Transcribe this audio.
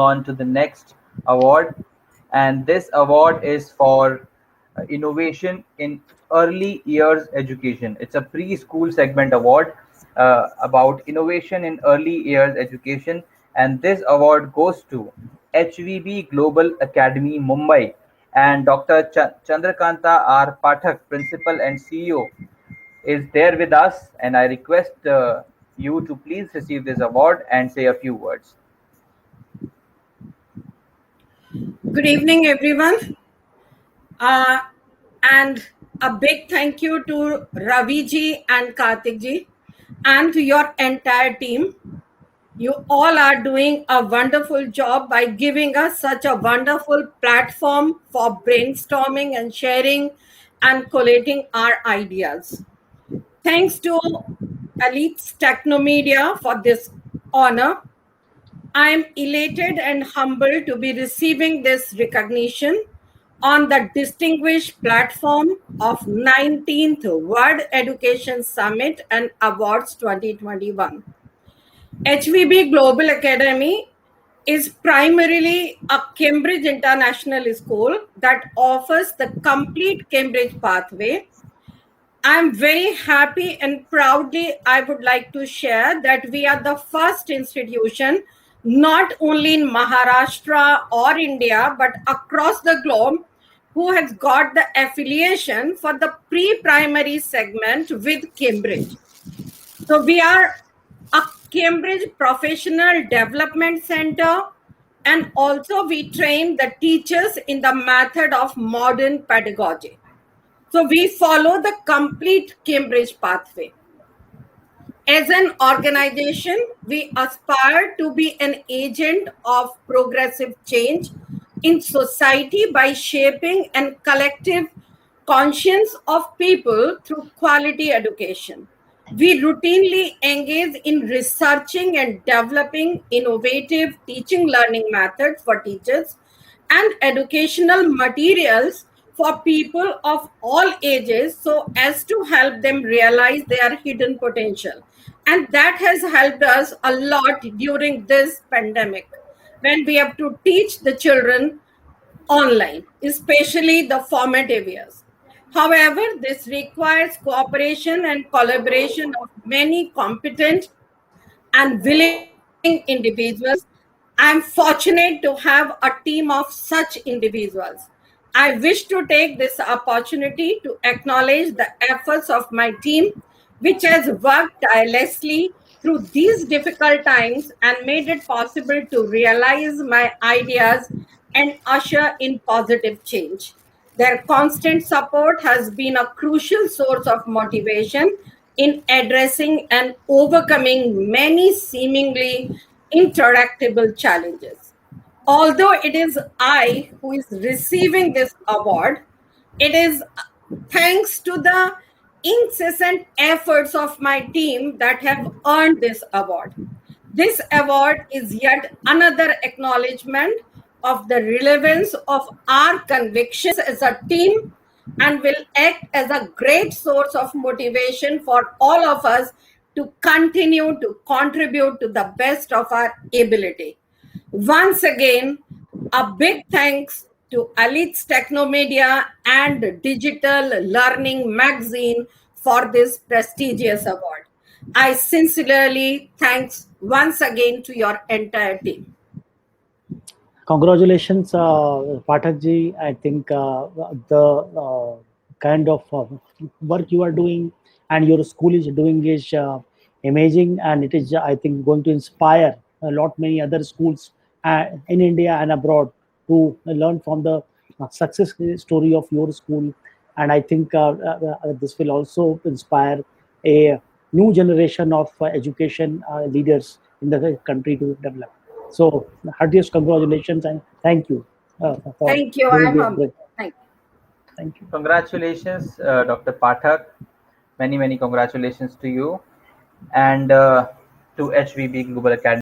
on to the next award, and this award is for innovation in early years education. It's a preschool segment award about innovation in early years education, and this award goes to HVB Global Academy, Mumbai, and Dr. Chandrakanta R. Pathak, Principal and CEO, is there with us, and I request you to please receive this award and say a few words. Good evening, everyone. And a big thank you to Ravi ji and Karthik ji and to your entire team. You all are doing a wonderful job by giving us such a wonderful platform for brainstorming and sharing and collating our ideas. Thanks to Elites Technomedia for this honor. I am elated and humbled to be receiving this recognition on the distinguished platform of 19th World Education Summit and Awards 2021. HVB Global Academy is primarily a Cambridge International School that offers the complete Cambridge pathway. I'm very happy and proudly I would like to share that we are the first institution, not only in Maharashtra or India, but across the globe, who has got the affiliation for the pre-primary segment with Cambridge. So we are a Cambridge Professional Development Center, and also we train the teachers in the method of modern pedagogy. So we follow the complete Cambridge pathway. As an organization, we aspire to be an agent of progressive change in society by shaping a collective conscience of people through quality education. We routinely engage in researching and developing innovative teaching learning methods for teachers and educational materials for people of all ages so as to help them realize their hidden potential. And that has helped us a lot during this pandemic when we have to teach the children online, especially the formative years. However, this requires cooperation and collaboration of many competent and willing individuals. I am fortunate to have a team of such individuals. I wish to take this opportunity to acknowledge the efforts of my team, which has worked tirelessly through these difficult times and made it possible to realize my ideas and usher in positive change. Their constant support has been a crucial source of motivation in addressing and overcoming many seemingly intractable challenges. Although it is I who is receiving this award, it is thanks to the incessant efforts of my team that have earned this award. This award is yet another acknowledgement of the relevance of our convictions as a team and will act as a great source of motivation for all of us to continue to contribute to the best of our ability. Once again, a big thanks to Elites Technomedia and Digital Learning Magazine for this prestigious award. I sincerely thanks once again to your entire team. Congratulations, Pathak ji. I think the kind of work you are doing and your school is doing is amazing, and it is, I think, going to inspire a lot many other schools in India and abroad to learn from the success story of your school. And I think this will also inspire a new generation of education leaders in the country to develop. So, heartiest congratulations and thank you. Thank you. I'm humbled. Thank you. Congratulations, Dr. Pathak. Many congratulations to you and to HVB Global Academy.